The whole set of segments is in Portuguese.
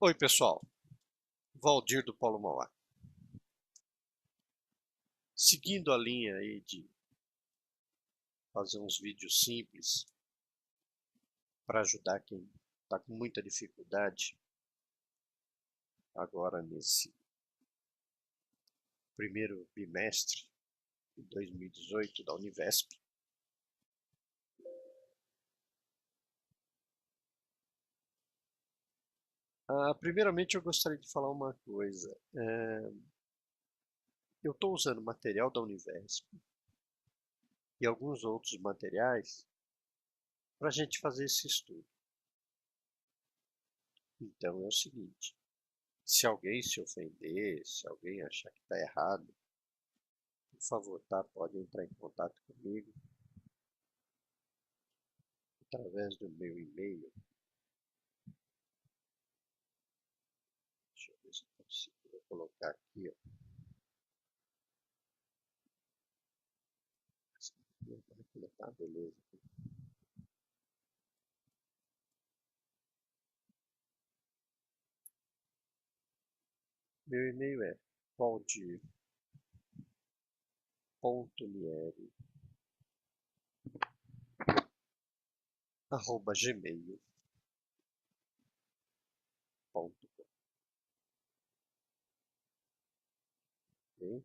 Oi, pessoal. Valdir do Paulo Mauá. Seguindo a linha aí de fazer uns vídeos simples para ajudar quem está com muita dificuldade agora nesse primeiro bimestre de 2018 da Univesp. Primeiramente, eu gostaria de falar uma coisa. Eu estou usando material da Univesp e alguns outros materiais para a gente fazer esse estudo. Então é o seguinte, se alguém se ofender, se alguém achar que está errado, por favor, tá? Pode entrar em contato comigo através do meu e-mail. Deixa eu ver se eu consigo colocar aqui, ó. Tá, beleza. Meu e-mail é valdir.lieri@gmail.com. Ok?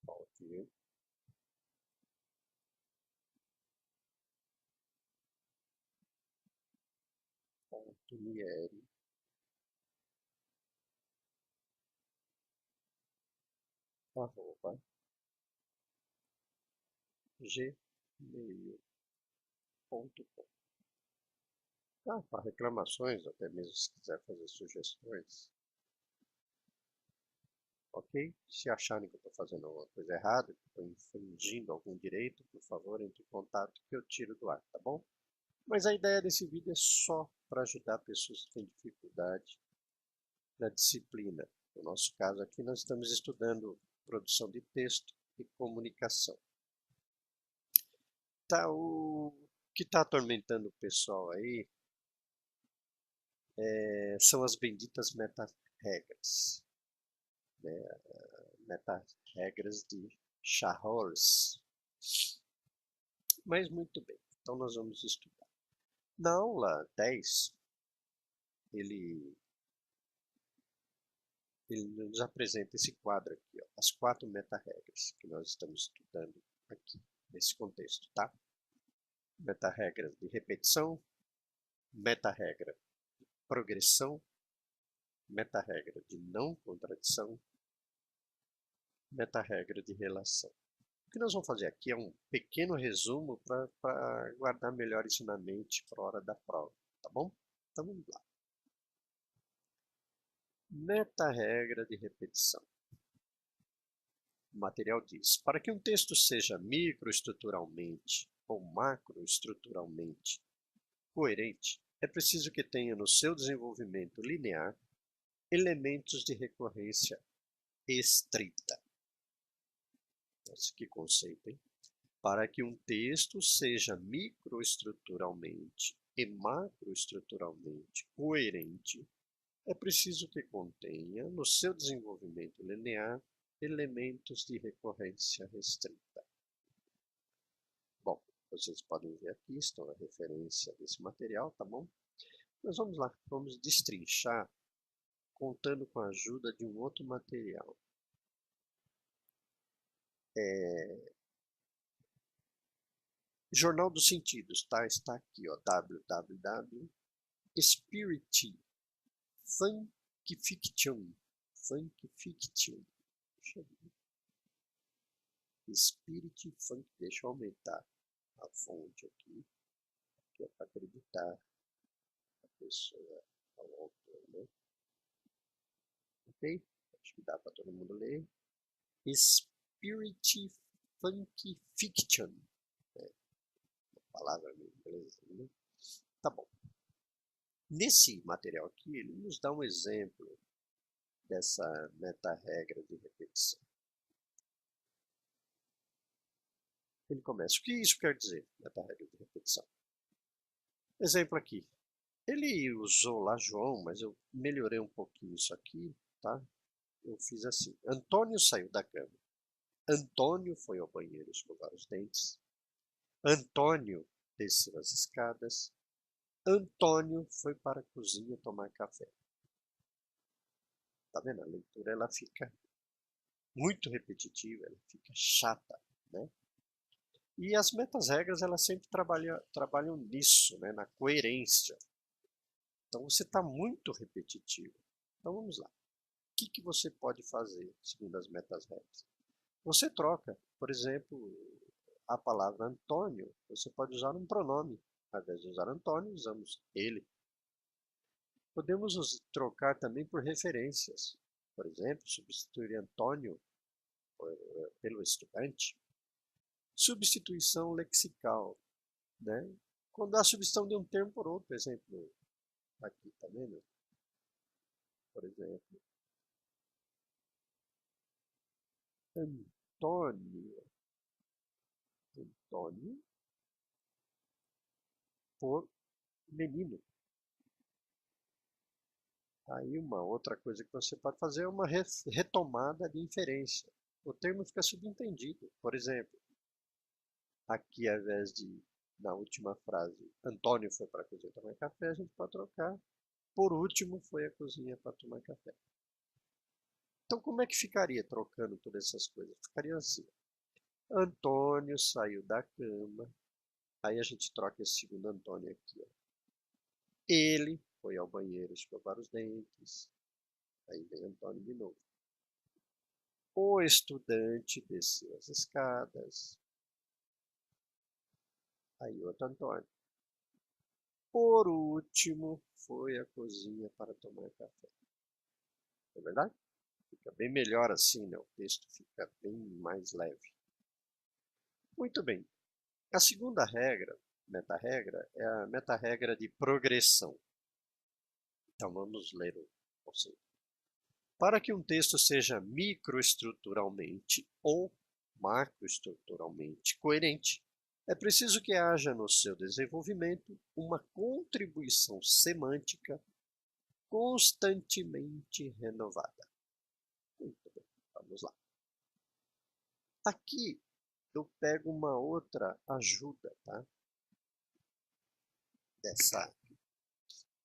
valdir.lieri@gmail.com. Para reclamações, até mesmo se quiser fazer sugestões, ok? Se acharem que eu estou fazendo alguma coisa errada, que estou infringindo algum direito, por favor, entre em contato que eu tiro do ar, tá bom? Mas a ideia desse vídeo é só para ajudar pessoas que têm dificuldade na disciplina. No nosso caso aqui, nós estamos estudando produção de texto e comunicação. Tá, o que está atormentando o pessoal aí são as benditas meta-regras. Né? Meta-regras de Shahors. Mas muito bem, então nós vamos estudar. Na aula 10, ele nos apresenta esse quadro aqui, ó, as 4 meta-regras que nós estamos estudando aqui, nesse contexto, tá? Meta-regra de repetição, meta-regra de progressão, meta-regra de não contradição, meta-regra de relação. O que nós vamos fazer aqui é um pequeno resumo para guardar melhor isso na mente para a hora da prova, tá bom? Então vamos lá. Meta-regra de repetição. O material diz: para que um texto seja microestruturalmente ou macroestruturalmente coerente, é preciso que tenha no seu desenvolvimento linear elementos de recorrência estrita. Nossa, que conceito, hein? Para que um texto seja microestruturalmente e macroestruturalmente coerente, é preciso que contenha, no seu desenvolvimento linear, elementos de recorrência restrita. Bom, vocês podem ver aqui, estão a referência desse material, tá bom? Mas vamos lá, vamos destrinchar contando com a ajuda de um outro material. Jornal dos Sentidos, tá? Está aqui, ó, www.spirit.funkifiction. Spirit Funk, deixa eu aumentar a fonte aqui, que é para acreditar a pessoa, ao autor, né? Ok? Acho que dá para todo mundo ler. Spirit Funk Fiction. Palavra em inglês, né? Tá bom. Nesse material aqui, ele nos dá um exemplo dessa meta-regra de repetição. Ele começa: o que isso quer dizer, meta-regra de repetição? Exemplo aqui: Ele usou lá João, mas eu melhorei um pouquinho isso aqui, tá? Eu fiz assim. Antônio saiu da cama. Antônio foi ao banheiro escovar os dentes. Antônio desceu as escadas. Antônio foi para a cozinha tomar café. Tá vendo? A leitura ela fica muito repetitiva, ela fica chata, né? E as metas-regras elas sempre trabalham nisso, né? Na coerência. Então você está muito repetitivo. Então vamos lá. O que você pode fazer segundo as metas-regras? Você troca, por exemplo, a palavra Antônio, você pode usar um pronome. Ao invés de usar Antônio, usamos ele. Podemos trocar também por referências. Por exemplo, substituir Antônio pelo estudante. Substituição lexical, né? Quando há substituição de um termo por outro, por exemplo, aqui, tá vendo? Por exemplo, Antônio, Antônio por menino. Aí uma outra coisa que você pode fazer é uma retomada de inferência. O termo fica subentendido. Por exemplo, aqui ao invés de, na última frase, Antônio foi para a cozinha tomar café, a gente pode trocar. Por último, foi à cozinha para tomar café. Então, como é que ficaria trocando todas essas coisas? Ficaria assim. Antônio saiu da cama. Aí a gente troca esse segundo Antônio aqui. Ó. Ele foi ao banheiro escovar os dentes. Aí vem Antônio de novo. O estudante desceu as escadas. Aí outro Antônio. Por último, foi à cozinha para tomar café. Não é verdade? Fica bem melhor assim, né? O texto fica bem mais leve. Muito bem. A segunda regra, meta-regra, é a meta-regra de progressão. Então vamos ler o conceito. Para que um texto seja microestruturalmente ou macroestruturalmente coerente, é preciso que haja no seu desenvolvimento uma contribuição semântica constantemente renovada. Muito bem, vamos lá. Aqui eu pego uma outra ajuda, tá?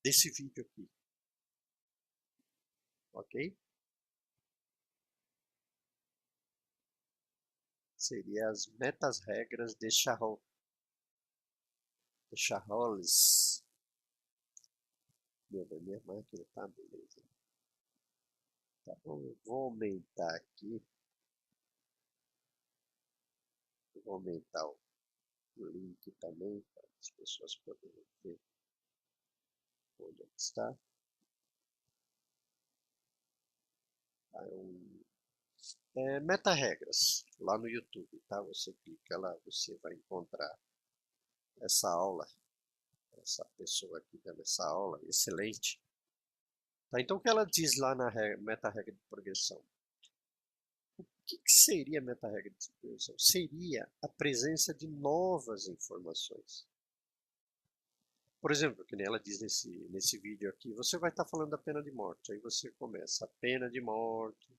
Desse vídeo aqui, ok? Seria as metas-regras de Charles. Meu, da minha máquina tá beleza. Tá bom, eu vou aumentar aqui. Eu vou aumentar o link também para as pessoas poderem ver onde está. Tá, meta-regras lá no YouTube, tá? Você clica lá, você vai encontrar essa aula, essa pessoa aqui dando essa aula, excelente. Tá, então o que ela diz lá na meta-regra de progressão? O que seria a meta-regra de progressão? Seria a presença de novas informações. Por exemplo, que nem ela diz nesse vídeo aqui, você vai estar falando da pena de morte. Aí você começa, a pena de morte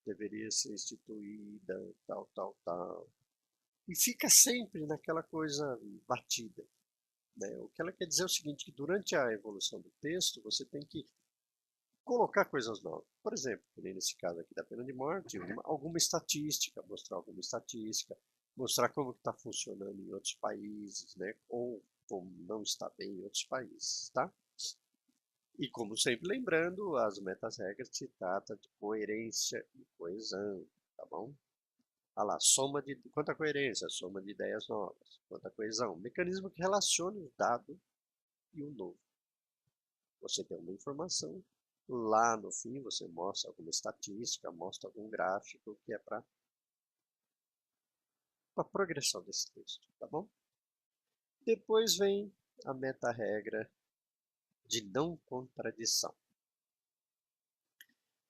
deveria ser instituída, tal, tal, tal. E fica sempre naquela coisa batida. Né? O que ela quer dizer é o seguinte, que durante a evolução do texto, você tem que colocar coisas novas. Por exemplo, nesse caso aqui da pena de morte, alguma estatística, mostrar alguma estatística, mostrar como está funcionando em outros países, né? Ou como não está bem em outros países, tá? E como sempre lembrando, as metas-regras se trata de coerência e coesão, tá bom? Ah lá, quanto à coerência, soma de ideias novas. Quanto à coesão, mecanismo que relaciona o dado e o novo. Você tem uma informação, lá no fim você mostra alguma estatística, mostra algum gráfico que é para a progressão desse texto, tá bom? Depois vem a meta-regra de não contradição.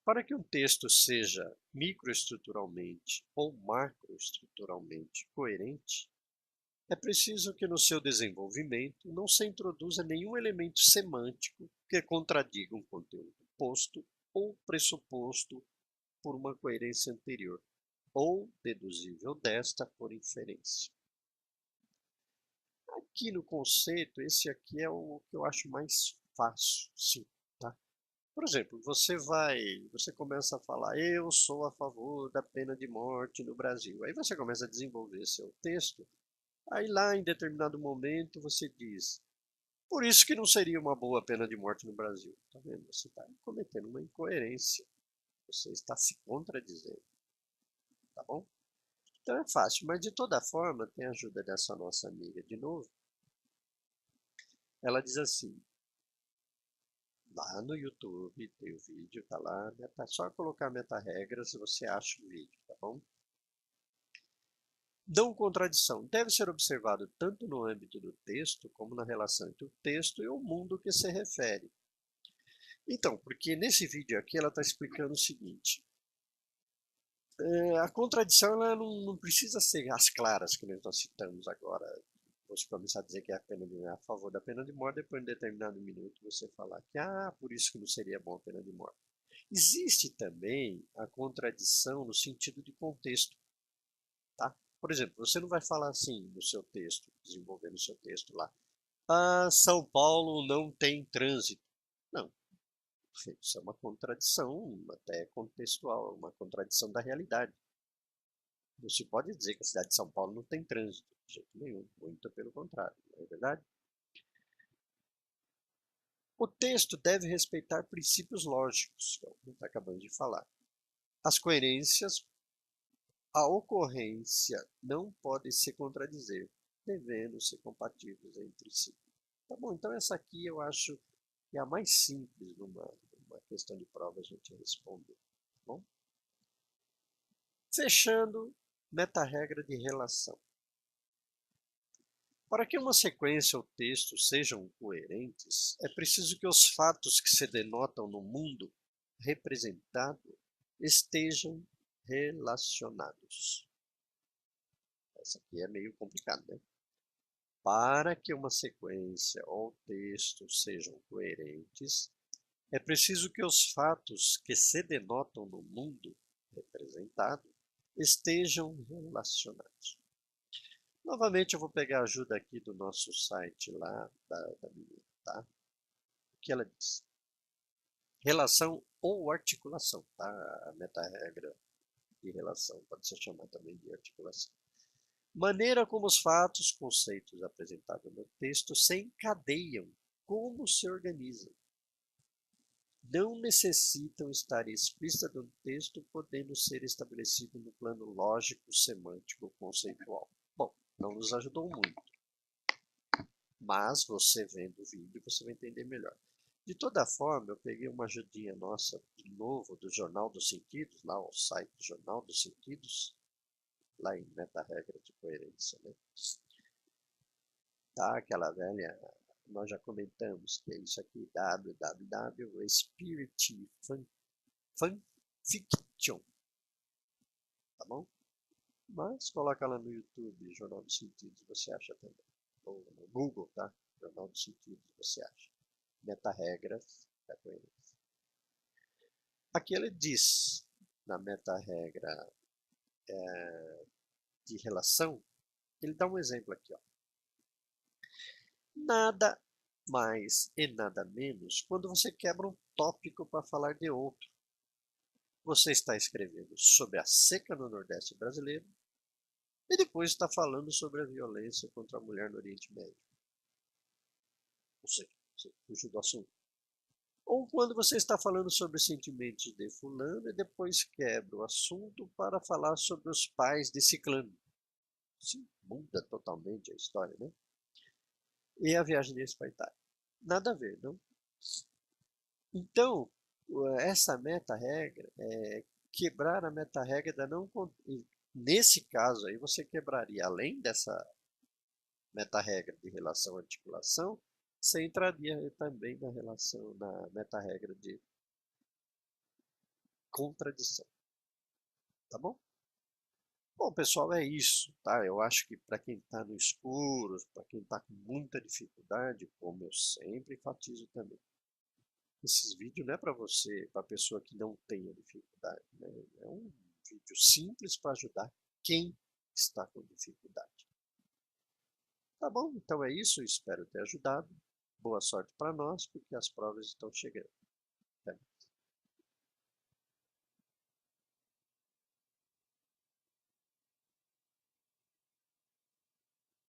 Para que um texto seja microestruturalmente ou macroestruturalmente coerente, É preciso que no seu desenvolvimento não se introduza nenhum elemento semântico que contradiga um conteúdo posto ou pressuposto por uma coerência anterior, ou deduzível desta por inferência. Aqui no conceito, esse aqui é o que eu acho mais fácil, sim, tá? Por exemplo, você começa a falar, eu sou a favor da pena de morte no Brasil. Aí você começa a desenvolver seu texto, aí lá em determinado momento você diz, por isso que não seria uma boa pena de morte no Brasil. Tá vendo? Você está cometendo uma incoerência, você está se contradizendo, tá bom? Então é fácil, mas de toda forma, tem a ajuda dessa nossa amiga de novo. Ela diz assim, lá no YouTube tem o vídeo, tá lá, é só colocar meta-regras e você acha o vídeo, tá bom? Não contradição deve ser observado tanto no âmbito do texto, como na relação entre o texto e o mundo que se refere. Então, porque nesse vídeo aqui ela está explicando o seguinte, a contradição ela não precisa ser as claras que nós citamos agora. Você começar a dizer que é a favor da pena de morte, depois de determinado minuto você falar que, por isso que não seria bom a pena de morte. Existe também a contradição no sentido de contexto, tá? Por exemplo, você não vai falar assim no seu texto, desenvolvendo o seu texto lá, São Paulo não tem trânsito. Não, isso é uma contradição até contextual, uma contradição da realidade. Não se pode dizer que a cidade de São Paulo não tem trânsito, de jeito nenhum, muito pelo contrário, não é verdade? O texto deve respeitar princípios lógicos, que é o que está acabando de falar. As coerências, a ocorrência não podem se contradizer, devendo ser compatíveis entre si. Tá bom, então essa aqui eu acho que é a mais simples numa questão de prova a gente responder. Tá bom? Fechando, meta-regra de relação. Para que uma sequência ou texto sejam coerentes, é preciso que os fatos que se denotam no mundo representado estejam relacionados. Essa aqui é meio complicada, né? Para que uma sequência ou texto sejam coerentes, é preciso que os fatos que se denotam no mundo representado estejam relacionados. Novamente, eu vou pegar a ajuda aqui do nosso site lá, da menina, tá? O que ela diz? Relação ou articulação, tá? A meta-regra de relação pode ser chamada também de articulação. Maneira como os fatos, conceitos apresentados no texto se encadeiam, como se organizam. Não necessitam estar explícitas no texto, podendo ser estabelecido no plano lógico, semântico, conceitual. Bom, não nos ajudou muito, mas você vendo o vídeo você vai entender melhor. De toda forma, eu peguei uma ajudinha nossa, de novo, do Jornal dos Sentidos, lá o site do Jornal dos Sentidos, lá em meta-regra de coerência, né? Tá, aquela velha, nós já comentamos que é isso aqui, www.spiritfanfiction, tá bom? Mas coloca lá no YouTube, Jornal dos Sentidos, você acha também. Ou no Google, tá? Jornal dos Sentidos, você acha. Meta-regras da coerência. Aqui ele diz, na meta-regra de relação, ele dá um exemplo aqui, ó. Nada mais e nada menos quando você quebra um tópico para falar de outro. Você está escrevendo sobre a seca no Nordeste brasileiro e depois está falando sobre a violência contra a mulher no Oriente Médio. Ou seja, você fugiu do assunto. Ou quando você está falando sobre os sentimentos de fulano e depois quebra o assunto para falar sobre os pais de ciclano. Sim, muda totalmente a história, né? E a viagem deles para a Itália. Nada a ver, não? Então, essa meta-regra é quebrar a meta-regra da não... Nesse caso aí, você quebraria, além dessa meta-regra de relação à articulação, você entraria também na relação, na meta-regra de contradição. Tá bom? Bom, pessoal, é isso, tá? Eu acho que para quem está no escuro, para quem está com muita dificuldade, como eu sempre enfatizo também, esses vídeos não é para você, para a pessoa que não tenha dificuldade, né? É um vídeo simples para ajudar quem está com dificuldade. Tá bom? Então é isso, espero ter ajudado. Boa sorte para nós, porque as provas estão chegando.